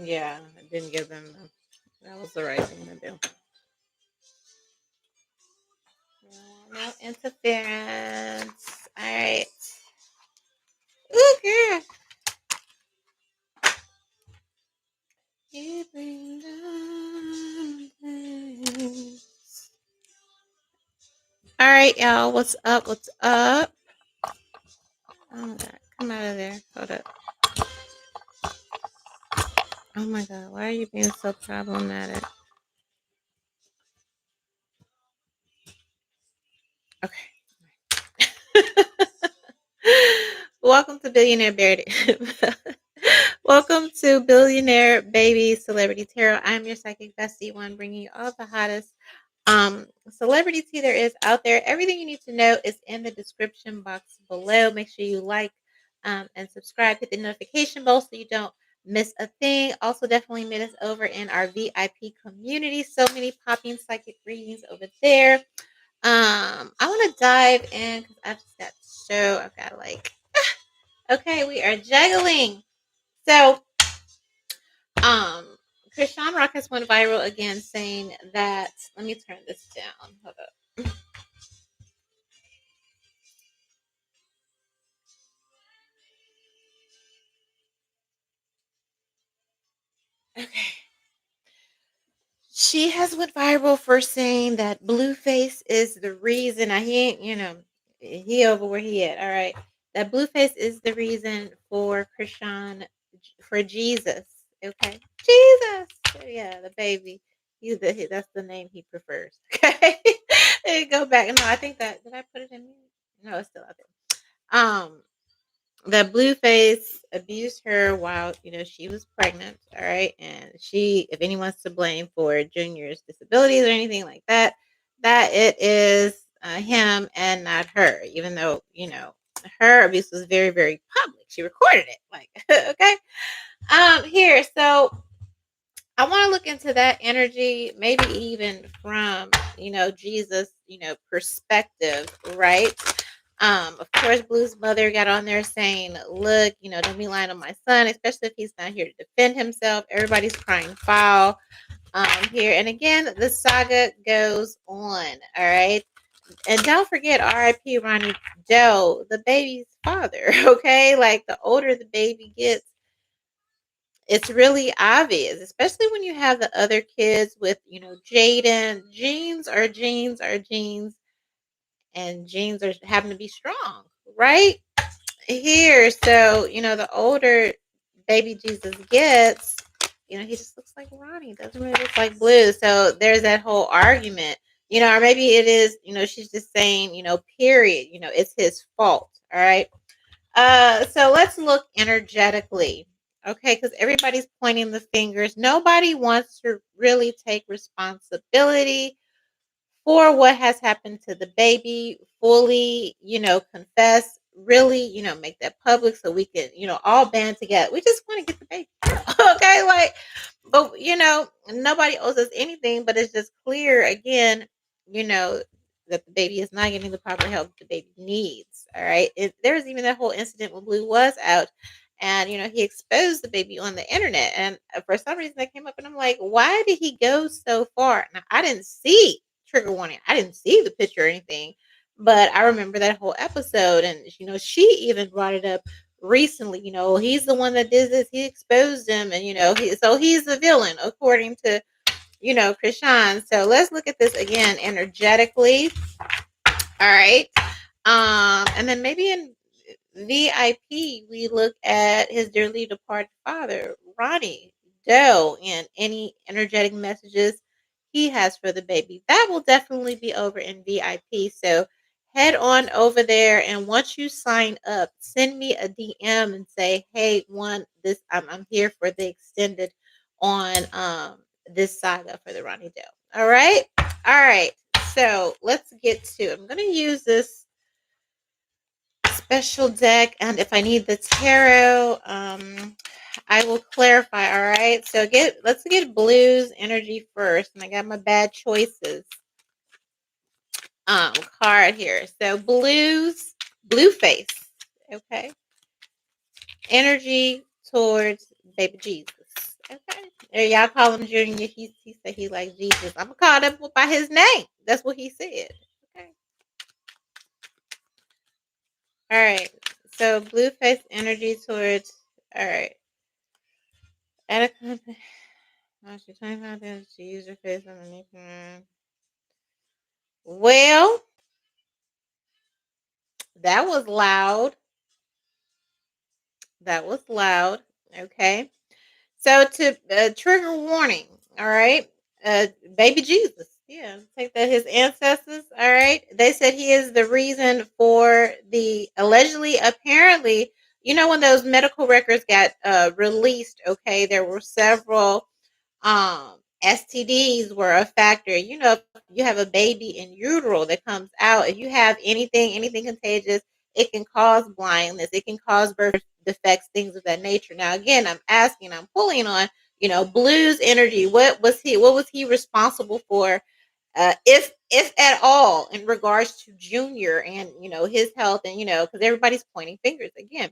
Yeah, I didn't give them. That was the right thing to do. No interference. All right. Ooh, girl. You bring down things. All right, y'all. What's up? What's up? Oh my god. Come out of there. Hold up. Oh my god. Why are you being so problematic? Okay. Welcome to Billionaire Bear. Welcome to Billionaire Baby Celebrity Tarot. I'm your psychic bestie one, bringing you all the hottest celebrity tea there is out there. Everything you need to know is in the description box below. Make sure you like and subscribe. Hit the notification bell so you don't miss a thing. Also, definitely meet us over in our VIP community. So many popping psychic readings over there. I want to dive in because I've just got I've got like okay, we are juggling. So Krishan Rock has went viral again saying that let me turn this down. Hold up. Okay. She has went viral for saying that Blueface is the reason. Now he ain't, he over where he at. All right. That Blueface is the reason for Krishan for Jesus. Okay. Jesus. Yeah, the baby. That's the name he prefers. Okay. There you go back. No, I think that did I put it in there? No, it's still out there. That Blueface abused her while she was pregnant. All right, and if anyone's to blame for Junior's disabilities or anything like that, that it is him and not her. Even though her abuse was very, very public. She recorded it. Like, okay, here. So I want to look into that energy, maybe even from Jesus, perspective, right? Of course, Blue's mother got on there saying, "Look, don't be lying on my son, especially if he's not here to defend himself." Everybody's crying foul here, and again, the saga goes on. All right, and don't forget, R.I.P. Ronnie Doe, the baby's father. Okay, like the older the baby gets, it's really obvious, especially when you have the other kids with, Jaden. Genes, and genes are happen to be strong, right? Here, so the older baby Jesus gets, he just looks like Ronnie. Doesn't really look like Blue. So there's that whole argument, or maybe it is, she's just saying, period, it's his fault. All right. So let's look energetically. Okay, because everybody's pointing the fingers. Nobody wants to really take responsibility for what has happened to the baby, fully, confess, really, make that public so we can, all band together. We just want to get the baby. Okay, like, but nobody owes us anything, but it's just clear again, you know, that the baby is not getting the proper help the baby needs. All right. There's even that whole incident when Blue was out and he exposed the baby on the internet. And for some reason that came up and I'm like, why did he go so far? Now I didn't see trigger warning. I didn't see the picture or anything, but I remember that whole episode. And she even brought it up recently. He's the one that did this. He exposed him, and he's the villain according to Krishan. So let's look at this again energetically. All right. And then maybe in VIP we look at his dearly departed father, Ronnie Doe, and any energetic messages he has for the baby. That will definitely be over in VIP. So head on over there, and once you sign up, send me a DM and say, "Hey, I'm here for the extended on this saga for the Ronnie Doe." All right, all right. So let's get to. I'm gonna use this special deck, and if I need the tarot, I will clarify. All right, so let's get Blue's energy first, and I got my bad choices card here. So Blueface, okay, energy towards baby Jesus. Okay, Or y'all call him Junior. He said he like Jesus. I'm gonna call him by his name. That's what he said. Okay. All right. So Blueface energy towards. All right. At a company. She 25 days to use her face underneath her. Well, that was loud. That was loud. Okay. So to trigger warning, all right, baby Jesus, yeah, take that his ancestors, all right. They said he is the reason for the allegedly, apparently, when those medical records got released, okay, there were several STDs were a factor. If you have a baby in utero that comes out, if you have anything contagious, it can cause blindness, it can cause birth defects, things of that nature. Now, again, I'm pulling on, Blue's energy. What was he responsible for? If at all, in regards to Junior and his health, and because everybody's pointing fingers again,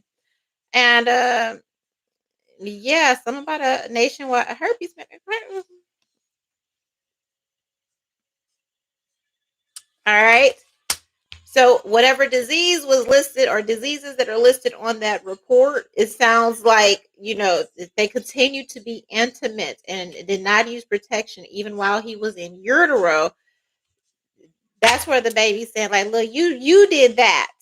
and yeah, something about a nationwide herpes. All right. So whatever disease was listed, or diseases that are listed on that report, it sounds like, they continue to be intimate and did not use protection even while he was in utero. That's where the baby said, like, look, you did that.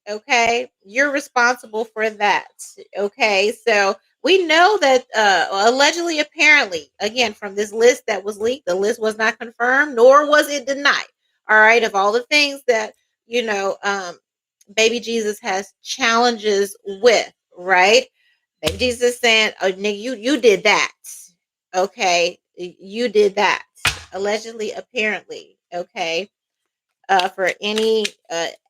Okay. You're responsible for that. Okay. So we know that allegedly, apparently, again, from this list that was leaked, the list was not confirmed, nor was it denied. All right. Of all the things that, baby Jesus has challenges with, right? Baby Jesus saying, oh, nigga, you did that. Okay. You did that. Allegedly, apparently. Okay, for any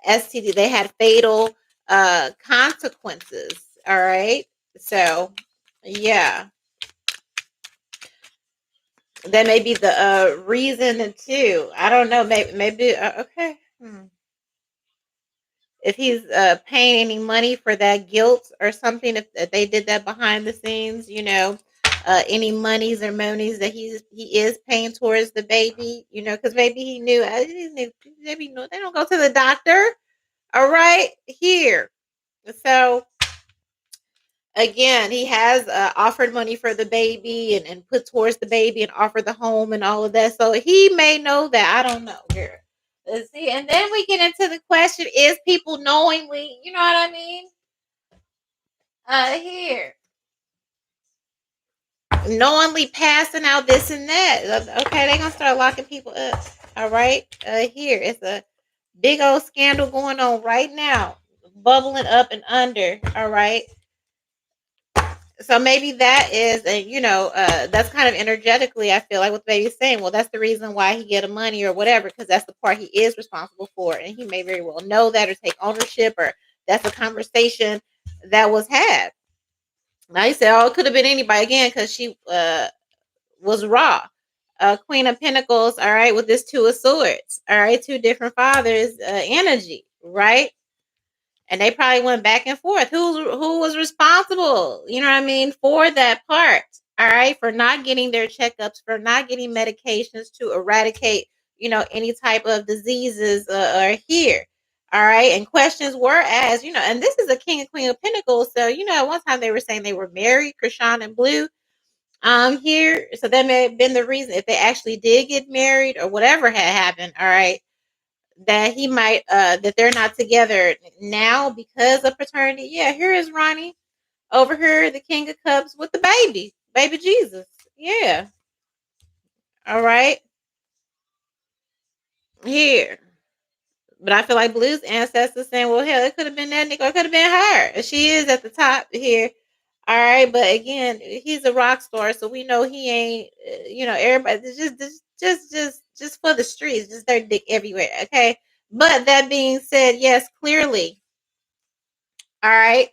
STD. They had fatal consequences. All right. So, yeah, that may be the reason too. I don't know. Maybe okay. If he's paying any money for that guilt or something, if they did that behind the scenes, any monies or monies that he is paying towards the baby, because maybe he knew, maybe no, they don't go to the doctor. All right, here. So again, he has offered money for the baby, and put towards the baby, and offered the home and all of that. So he may know that. I don't know, girl. Let's see. And then we get into the question: is people knowingly, you know what I mean? Here, knowingly passing out this and that. Okay, they're gonna start locking people up. All right. Here, it's a big old scandal going on right now, bubbling up and under. All right. So maybe that is, that's kind of energetically, I feel like, what the baby's saying. Well, that's the reason why he get the money or whatever, because that's the part he is responsible for, and he may very well know that, or take ownership, or that's a conversation that was had. Now he said, oh, it could have been anybody again, because she was raw. Queen of Pentacles, all right, with this Two of Swords, all right, two different fathers, energy, right? And they probably went back and forth. Who was responsible? You know what I mean, for that part. All right, for not getting their checkups, for not getting medications to eradicate, any type of diseases are here. All right, and questions were asked. And this is a King and Queen of Pentacles. So at one time they were saying they were married, CHRISEAN and Blue. Here, so that may have been the reason, if they actually did get married or whatever had happened. All right, that he might that they're not together now because of paternity. Yeah, here is Ronnie over here, the King of Cups with the baby Jesus. Yeah. All right. Here. But I feel like Blue's ancestors saying, well, hell, it could have been that nigga, or it could have been her. She is at the top here. All right, but again, he's a rock star, so we know he ain't. Everybody just for the streets, just their dick everywhere. Okay, but that being said, yes, clearly, all right.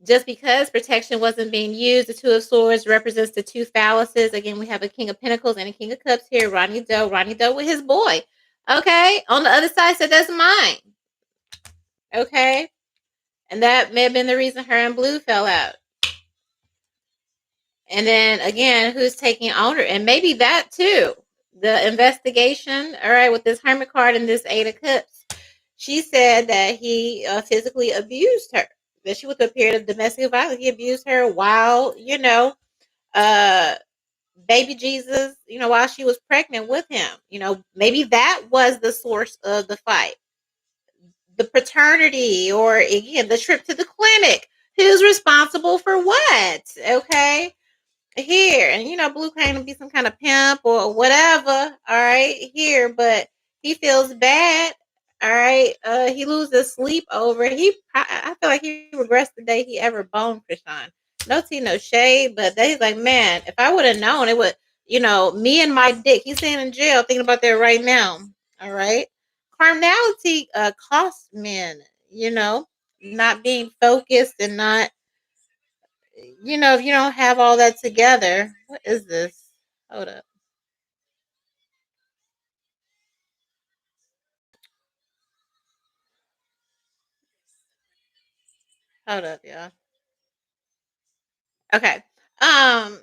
Just because protection wasn't being used, the Two of Swords represents the two phalluses. Again, we have a King of Pentacles and a King of Cups here. Ronnie Doe with his boy. Okay, on the other side said that's mine. Okay, and that may have been the reason her and Blue fell out. And then again, who's taking owner? And maybe that too. The investigation, all right, with this Hermit card and this Eight of Cups. She said that he physically abused her. That she went through a period of domestic violence. He abused her while, uh, baby Jesus, while she was pregnant with him. Maybe that was the source of the fight. The paternity, or again, the trip to the clinic. Who's responsible for what? Okay, here, and Blue claim to be some kind of pimp or whatever, all right, here, but he feels bad, all right. He loses sleep over, I feel like he regrets the day he ever boned Krishan. No tea, no shade, but he's like, man, if I would have known, it would, me and my dick. He's sitting in jail thinking about that right now. All right. Carnality costs men, not being focused and not, if you don't have all that together. What is this? Hold up. Hold up, y'all. Okay. Um,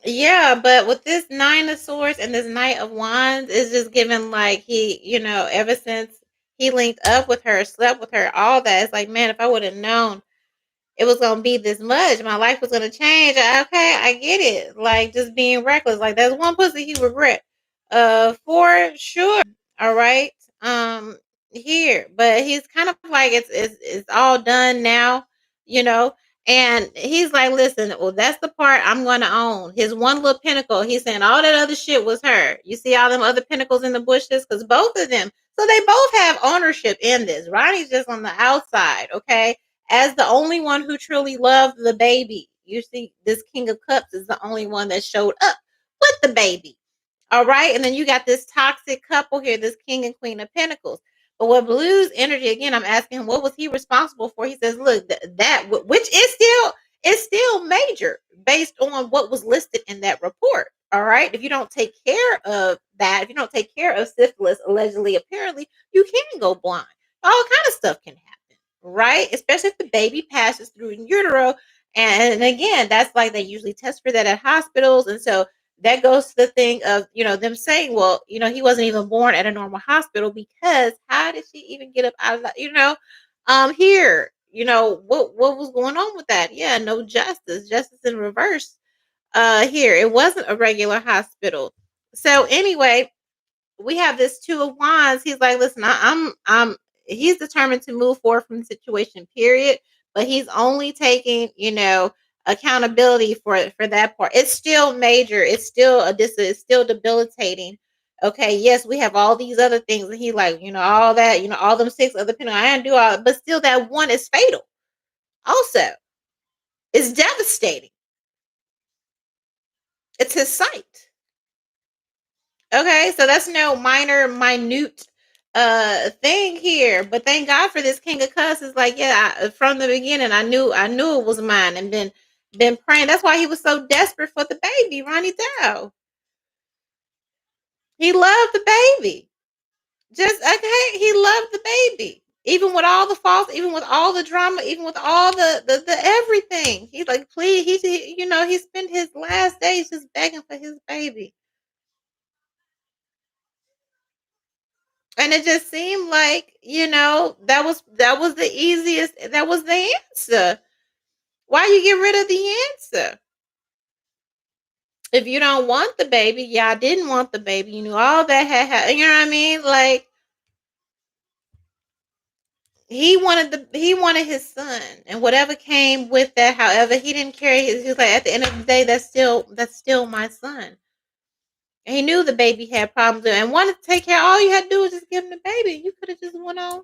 yeah, but with this Nine of Swords and this Knight of Wands, it's just given like he, ever since he linked up with her, slept with her, all that, it's like, man, if I would have known it was gonna be this much. My life was gonna change. Okay, I get it. Like just being reckless. Like that's one pussy he regret. For sure. All right. Here. But he's kind of like it's all done now, you know. And he's like, listen, well, that's the part I'm gonna own. His one little pinnacle. He's saying all that other shit was her. You see all them other pinnacles in the bushes? Because both of them, so they both have ownership in this. Ronnie's just on the outside, okay? As the only one who truly loved the baby. You see, this King of Cups is the only one that showed up with the baby. All right. And then you got this toxic couple here, this King and Queen of Pentacles. But what Blue's energy, again, I'm asking him, what was he responsible for? He says, look, which is still major based on what was listed in that report. All right. If you don't take care of that, if you don't take care of syphilis, allegedly, apparently, you can go blind. All kind of stuff can happen, right? Especially if the baby passes through in utero. And again, that's like they usually test for that at hospitals. And so that goes to the thing of them saying, well, he wasn't even born at a normal hospital, because how did she even get up out of that, here, what was going on with that? Yeah, no justice in reverse. Here, it wasn't a regular hospital. So anyway, we have this Two of Wands. He's like, listen, he's determined to move forward from the situation, period. But he's only taking, accountability for that part. It's still major. It's still it's still debilitating. Okay, yes, we have all these other things, and he like, all that, all them six other people. I didn't do all, but still, that one is fatal. Also, it's devastating. It's his sight. Okay, so that's no minute thing here. But thank God for this King of Cups. It's like, yeah, from the beginning, I knew it was mine, and been praying. That's why he was so desperate for the baby, Ronnie Dow. He loved the baby. Just okay, he loved the baby. Even with all the faults, even with all the drama, even with all the everything. He's like, please, he spent his last days just begging for his baby. And it just seemed like, that was the easiest, that was the answer. Why you get rid of the answer? If you don't want the baby, yeah, I didn't want the baby. You knew all that you know what I mean? Like he wanted his son, and whatever came with that, however, he didn't care. He was like, at the end of the day, that's still my son. And he knew the baby had problems and wanted to take care. All you had to do was just give him the baby. You could have just went on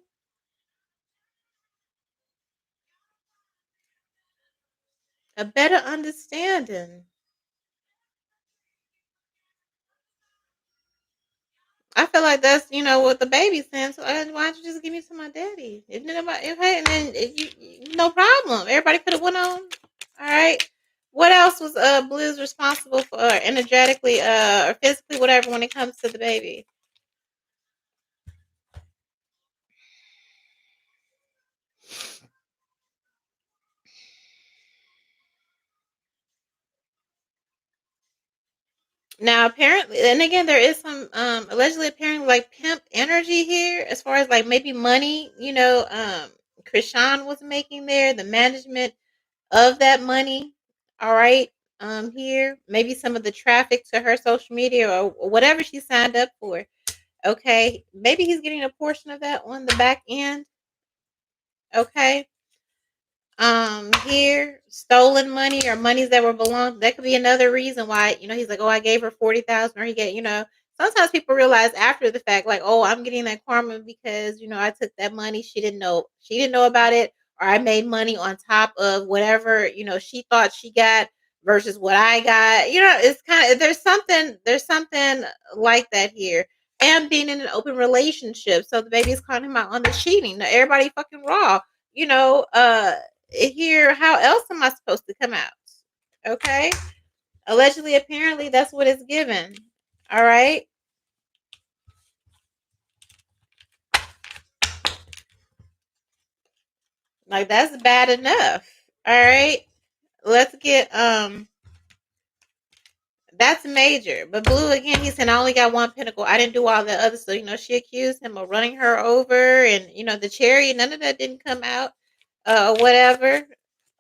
a better understanding. I feel like that's what the baby saying. So why don't you just give me to my daddy? Isn't it about okay? And then no problem. Everybody could have went on. All right. What else was Blue's responsible for energetically or physically, whatever, when it comes to the baby? Now apparently, and again, there is some allegedly apparently like pimp energy here, as far as like maybe money. CHRISEAN was making there, the management of that money. All right. Here, maybe some of the traffic to her social media or whatever she signed up for. Okay. Maybe he's getting a portion of that on the back end. Okay. Here, stolen money or monies that were belong, that could be another reason why, he's like, oh, I gave her 40,000, or he get, sometimes people realize after the fact, like, oh, I'm getting that karma because, I took that money, she didn't know about it, or I made money on top of whatever, she thought she got versus what I got. It's kind of, there's something like that here. And being in an open relationship, so the baby's calling him out on the cheating. Now, everybody fucking raw, you know uh here, how else am I supposed to come out? Okay. Allegedly, apparently, that's what it's given. All right. Like, that's bad enough. All right. Let's get that's major. But Blue, again, he said, I only got one pinnacle. I didn't do all the other. So, she accused him of running her over, and the cherry, none of that didn't come out. Whatever.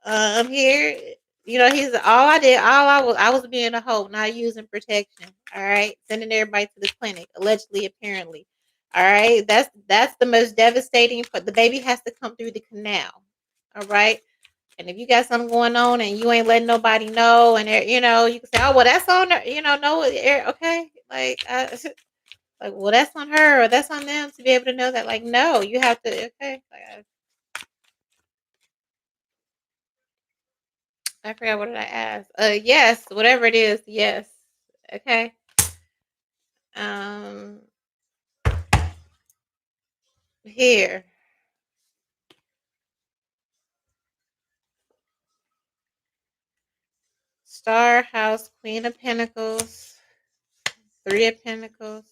Here, he's all I did, I was being a hoe, not using protection. All right. Sending everybody to the clinic, allegedly, apparently. All right. That's the most devastating, but the baby has to come through the canal. All right. And if you got something going on and you ain't letting nobody know, and you can say, "Oh, well, that's on her," no, okay, like, like, well, that's on her or that's on them to be able to know that. Like, no, you have to, okay. Like, I forgot what did I ask. Yes, whatever it is, yes, okay. Um, here, Star House, Queen of Pentacles, Three of Pentacles,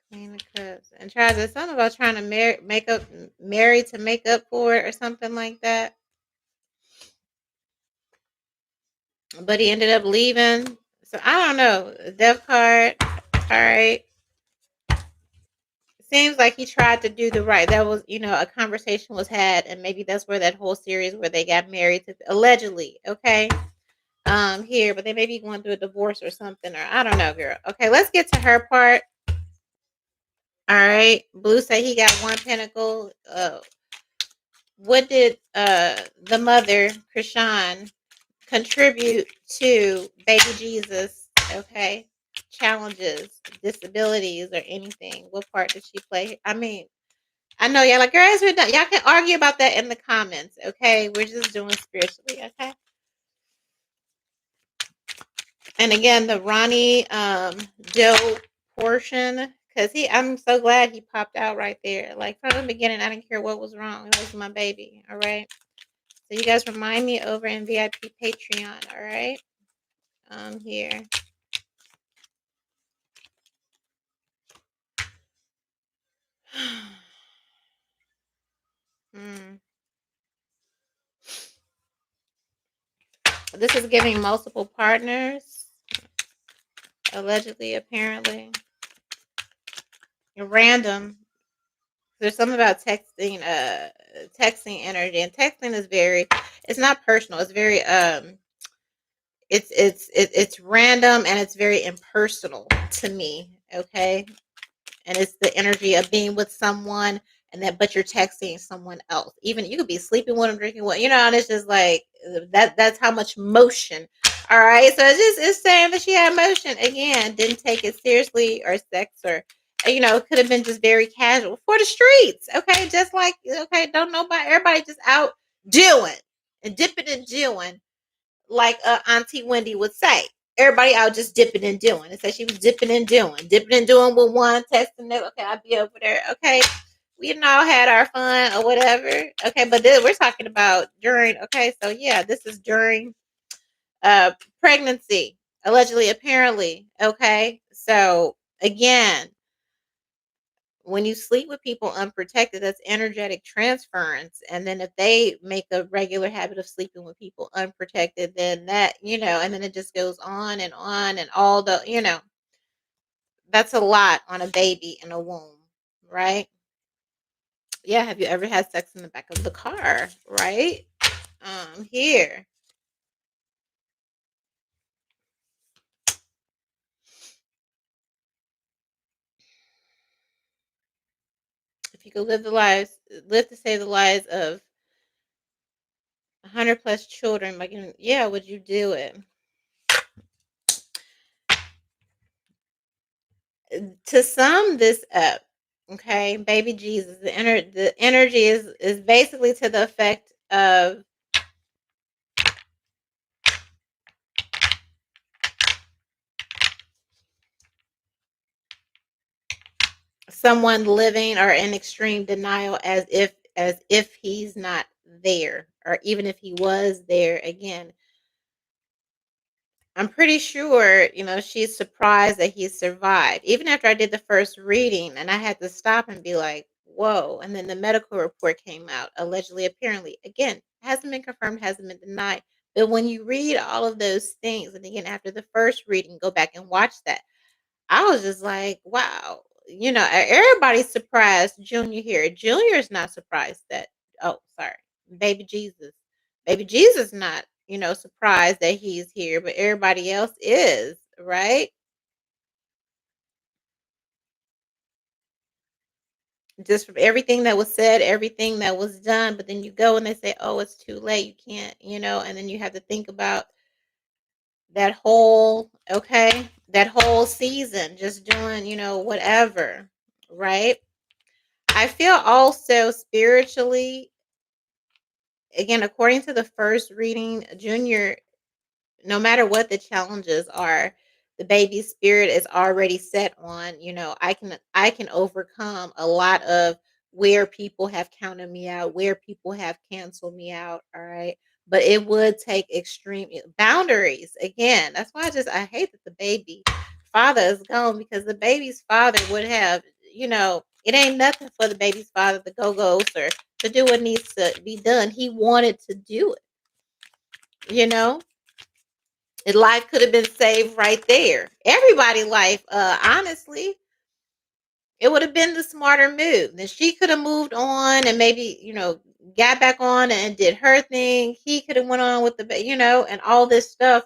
Queen of Cups, and try to something about trying to marry to make up for it or something like that. But he ended up leaving. So I don't know. Death card. All right. Seems like he tried to do the right. That was, a conversation was had, and maybe that's where that whole series where they got married to, allegedly. Okay. Here, but they may be going through a divorce or something, or I don't know, girl. Okay, let's get to her part. All right. Blue say he got one pentacle. What did the mother, Krishan, contribute to baby Jesus? Okay. Challenges, disabilities, or anything. What part did she play? I mean, I know y'all like, girls, we're done. Y'all can argue about that in the comments. Okay. We're just doing spiritually. Okay. And again, the Ronnie Joe portion, because I'm so glad he popped out right there. Like, from the beginning, I didn't care what was wrong. It was my baby. All right. So you guys remind me over in VIP Patreon. All right. Here. Hmm. This is giving multiple partners, allegedly, apparently. Random. There's something about texting energy, and texting is very, it's not personal. It's very it's random, and it's very impersonal to me. Okay. And it's the energy of being with someone, and that, but you're texting someone else. Even you could be sleeping with them, drinking with, and it's just like that's how much motion. All right. So it's saying that she had motion. Again, didn't take it seriously, or sex, or it could have been just very casual for the streets. Okay. Just like, okay, don't nobody, everybody just out doing and dipping and doing, like Auntie Wendy would say. Everybody out just dipping and doing. And so she was dipping and doing with one, testing it. Okay, I'll be over there. Okay, we all had our fun or whatever. Okay, but then we're talking about during. Okay, so yeah, this is during pregnancy, allegedly, apparently. Okay, so again, when you sleep with people unprotected, that's energetic transference. And then if they make a regular habit of sleeping with people unprotected, then that, and then it just goes on and all the, that's a lot on a baby in a womb, right? Yeah. Have you ever had sex in the back of the car, right? Here. If you could live to save the lives of 100 plus children, like, yeah, would you do it? To sum this up, okay, baby Jesus, the energy is basically to the effect of someone living or in extreme denial, as if he's not there, or even if he was there. Again, I'm pretty sure, she's surprised that he survived. Even after I did the first reading and I had to stop and be like, whoa. And then the medical report came out, allegedly, apparently. Again, hasn't been confirmed, hasn't been denied. But when you read all of those things, and again, after the first reading, go back and watch that. I was just like, wow. Everybody's surprised Junior here. Junior is not surprised that, oh, sorry, baby Jesus. Baby Jesus not, surprised that he's here, but everybody else is, right? Just from everything that was said, everything that was done, but then you go and they say, oh, it's too late. You can't, and then you have to think about that whole season just doing, whatever, right? I feel also spiritually, again, according to the first reading, Junior, no matter what the challenges are, the baby's spirit is already set on, I can overcome a lot of where people have counted me out, where people have canceled me out, all right? But it would take extreme boundaries. Again, that's why I hate that the baby father is gone, because the baby's father would have, it ain't nothing for the baby's father to go ghost or to do what needs to be done. He wanted to do it, his life could have been saved right there. Everybody's life, honestly, it would have been the smarter move. Then she could have moved on and maybe, got back on and did her thing. He could have went on with and all this stuff.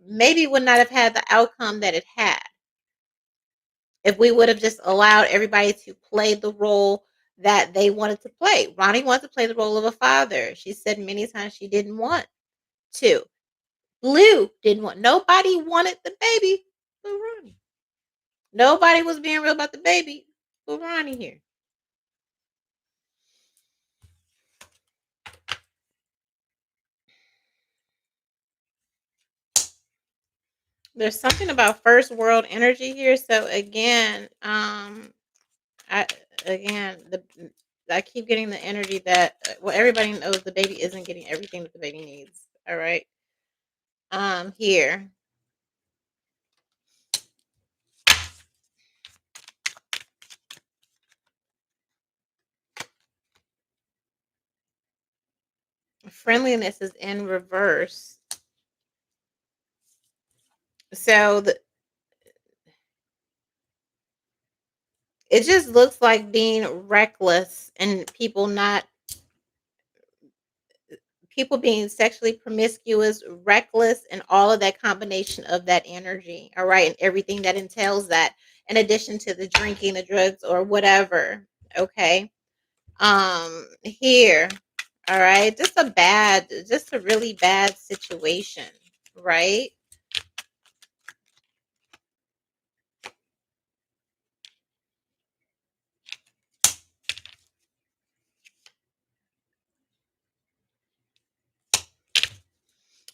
Maybe would not have had the outcome that it had if we would have just allowed everybody to play the role that they wanted to play. Ronnie wanted to play the role of a father. She said many times she didn't want to. Blue didn't want. Nobody wanted the baby but Ronnie. Nobody was being real about the baby but Ronnie here. There's something about first world energy here. So again, I the I keep getting the energy that, well, everybody knows the baby isn't getting everything that the baby needs. All right. Here, friendliness is in reverse. So it just looks like being reckless and people being sexually promiscuous, reckless, and all of that combination of that energy, all right, and everything that entails that, in addition to the drinking, the drugs, or whatever. Okay. Here, all right, just a really bad situation, right?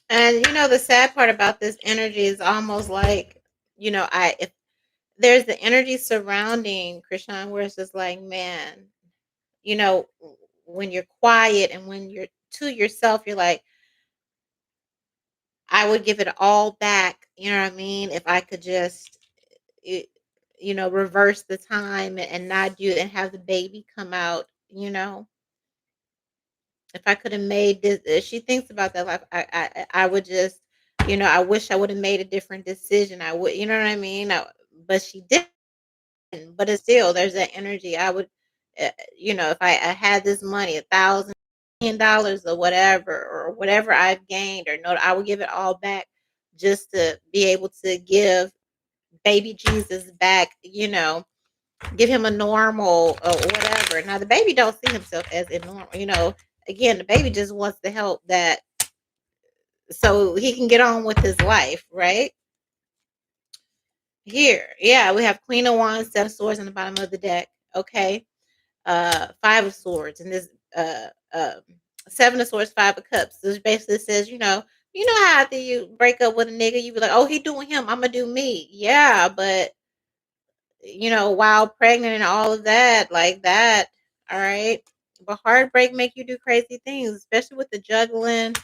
And the sad part about this energy is almost like, I if there's the energy surrounding Krishan, where it's just like, man, you know, when you're quiet and when you're to yourself, you're like, I would give it all back. You know what I mean? If I could just, reverse the time and not do and have the baby come out, if I could have made this, if she thinks about that life, I would just, I wish I would have made a different decision. I would, you know what I mean? But she didn't. But it's still, there's that energy. I would, if I had this money, $1,000 or whatever I've gained or no, I would give it all back just to be able to give baby Jesus back, give him a normal or whatever. Now the baby don't see himself as a normal, again, the baby just wants the help that so he can get on with his life, right? Here, yeah, we have Queen of Wands, Seven of Swords on the bottom of the deck. Okay. Five of Swords and this Seven of Swords, Five of Cups. This basically says, how after you break up with a nigga, you be like, oh, he doing him, I'm gonna do me. Yeah, but while pregnant and all of that, like that, all right. But heartbreak make you do crazy things, especially with the juggling.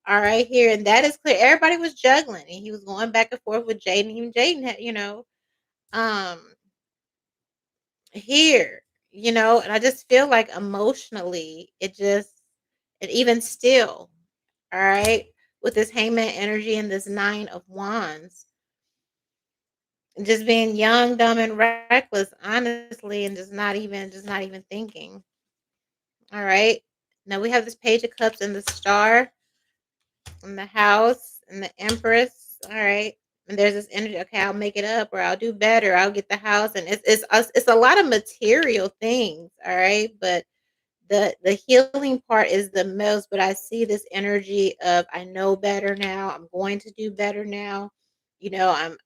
All right, here, and that is clear. Everybody was juggling, and he was going back and forth with Jaden. Even Jaden had, um, here, and I just feel like emotionally, and even still, all right, with this Hangman energy and this Nine of Wands, just being young, dumb, and reckless, honestly, and just not even thinking. All right. Now we have this Page of Cups and the Star and the House and the Empress. All right. And there's this energy. Okay, I'll make it up, or I'll do better. I'll get the house, and it's a lot of material things. All right, but the healing part is the most. But I see this energy of I know better now. I'm going to do better now. I'm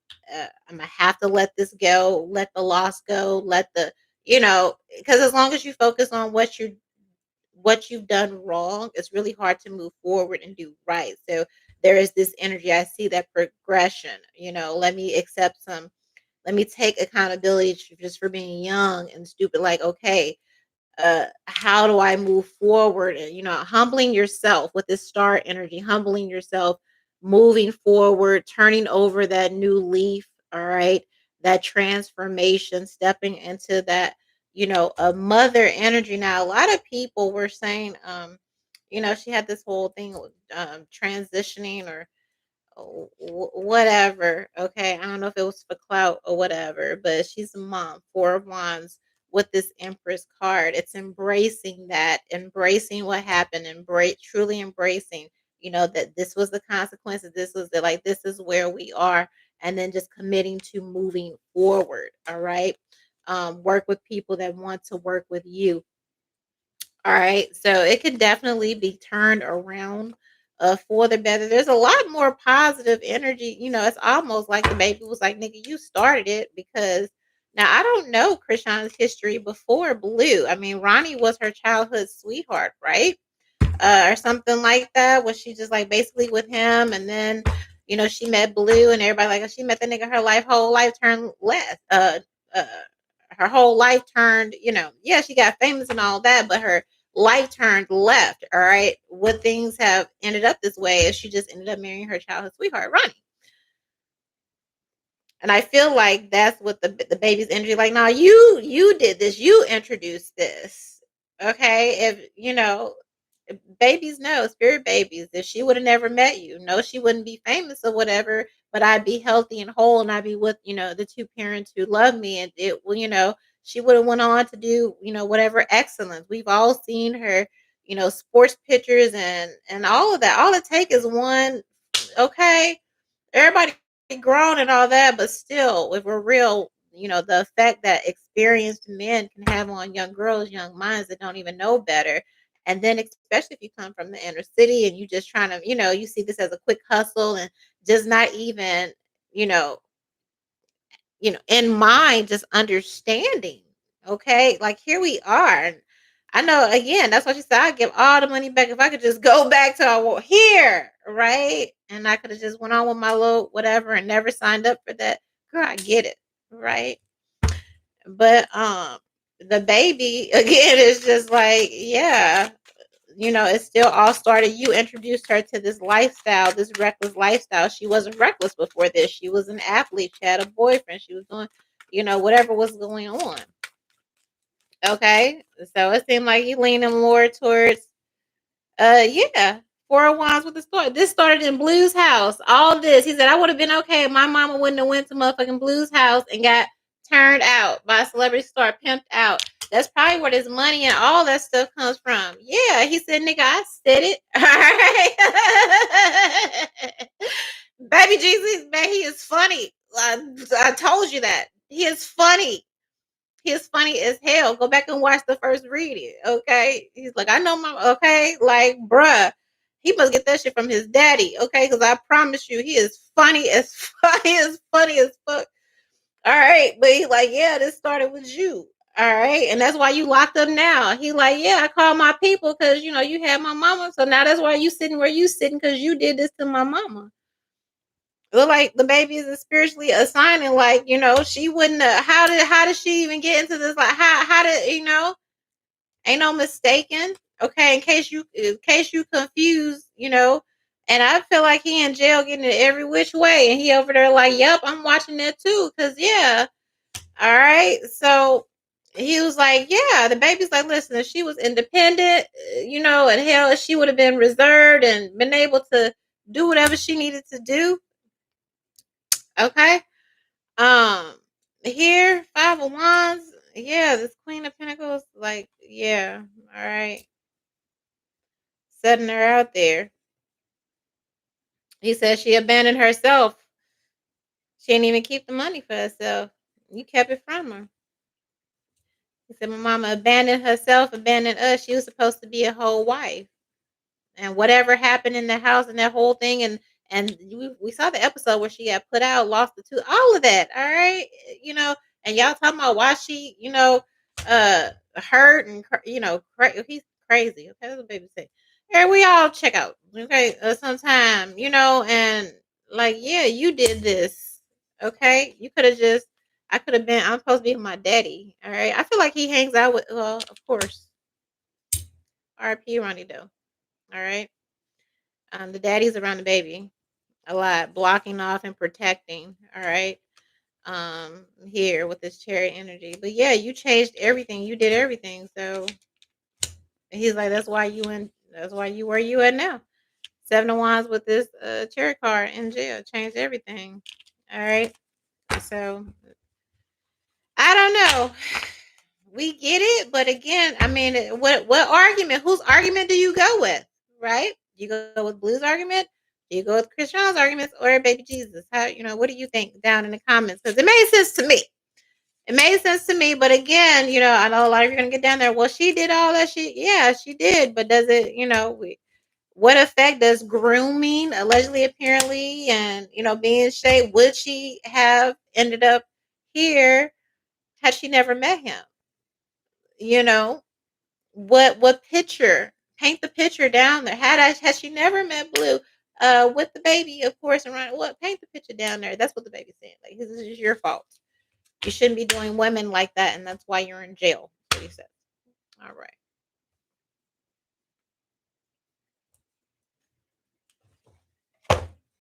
gonna have to let this go, let the loss go, let the because as long as you focus on what you've done wrong, it's really hard to move forward and do right. So there is this energy. I see that progression. Let me accept let me take accountability just for being young and stupid. Like, okay, how do I move forward? And humbling yourself with this star energy, humbling yourself, moving forward, turning over that new leaf. All right, that transformation, stepping into that, a mother energy. Now, a lot of people were saying, she had this whole thing with transitioning or whatever. Okay, I don't know if it was for clout or whatever, but she's a mom, Four of Wands with this Empress card. It's embracing that, embracing what happened, truly embracing, that this was the consequences, this was this is where we are, and then just committing to moving forward. All right. Work with people that want to work with you. All right. So it can definitely be turned around for the better. There's a lot more positive energy. It's almost like the baby was like, nigga, you started it because now I don't know Krishan's history before Blue. I mean, Ronnie was her childhood sweetheart, right? Or something like that. Was she just like basically with him and then, she met Blue and everybody like, oh, she met the nigga, her whole life turned left. Uh, her whole life turned, yeah, she got famous and all that, but her life turned left. All right. What things have ended up this way is she just ended up marrying her childhood sweetheart, Ronnie. And I feel like that's what the baby's energy like. Now you did this, you introduced this. Okay. If babies know, spirit babies, if she would have never met you, no, she wouldn't be famous or whatever, but I'd be healthy and whole and I'd be with, the two parents who love me. And it well, she would have went on to do, whatever excellence. We've all seen her, sports pictures and all of that. All it takes is one, okay, everybody grown and all that, but still, if we're real, the effect that experienced men can have on young girls, young minds that don't even know better. And then, especially if you come from the inner city and you just trying to, you see this as a quick hustle and just not even, you know, in mind, just understanding. Okay, like here we are. And I know again, that's what she said. I'd give all the money back if I could just go back to our here, right? And I could have just went on with my little whatever and never signed up for that. Girl, I get it, right? But the baby again is just like, yeah, it still all started. You introduced her to this lifestyle, this reckless lifestyle. She wasn't reckless before this. She was an athlete. She had a boyfriend. She was doing, whatever was going on. Okay. So it seemed like he leaning more towards yeah. Four of Wands with the story. This started in Blue's house. All this. He said, I would have been okay if my mama wouldn't have went to motherfucking Blue's house and got turned out by a celebrity star, pimped out. That's probably where this money and all that stuff comes from. Yeah, he said, nigga, I said it. All right. Baby Jesus, man, he is funny. I told you that. He is funny. He is funny as hell. Go back and watch the first reading. Okay. He's like, I know my okay. Like, bruh. He must get that shit from his daddy. Okay. Because I promise you, he is funny as funny as funny as fuck. All right. But he like, yeah, this started with you. All right. And that's why you locked up now. He like, yeah, I called my people because you had my mama. So now that's why you sitting where you sitting because you did this to my mama. Look like the baby is spiritually assigning, like, she wouldn't have, how did she even get into this? Like how did ain't no mistaken. Okay, in case you confused, and I feel like he in jail getting it every which way, and he over there like, yep, I'm watching that too. Cause yeah, all right. So he was like, yeah, the baby's like, listen, if she was independent, and hell, she would have been reserved and been able to do whatever she needed to do. Okay. Um, Here, Five of Wands. Yeah, this Queen of Pentacles, like, yeah, all right. Setting her out there. He said she abandoned herself. She didn't even keep the money for herself. You kept it from her. He said, my mama abandoned herself, abandoned us. She was supposed to be a whole wife. And whatever happened in the house and that whole thing, and we saw the episode where she got put out, lost the tooth, all of that. All right, and y'all talking about why she, hurt and he's crazy. Okay, that's what baby say. Hey, we all check out. Okay, sometime, and like, yeah, you did this. Okay, you could have just. I could have been. I'm supposed to be with my daddy. All right, I feel like he hangs out with. Well, of course, R.P. Ronnie though. All right. The daddy's around the baby a lot, blocking off and protecting. All right. Here with this cherry energy. But yeah, you changed everything. You did everything. So he's like, that's why you where you at now. Seven of Wands with this cherry card in jail. Changed everything. All right. So I don't know. We get it, but again, I mean, what argument? Whose argument do you go with? Right? You go with Blue's argument? Do you go with Christian's arguments or baby Jesus? How what do you think down in the comments? Because it made sense to me. It made sense to me, but again, I know a lot of you are gonna get down there. Well, she did all that. Yeah, she did, but does it? What effect does grooming, allegedly, apparently, and being shaped? Would she have ended up here had she never met him? You know, what picture? Paint the picture down there. Had she never met Blue, with the baby, of course, around what paint the picture down there. That's what the baby's saying. Like, this is your fault. You shouldn't be doing women like that, and that's why you're in jail. That's what he said. All right.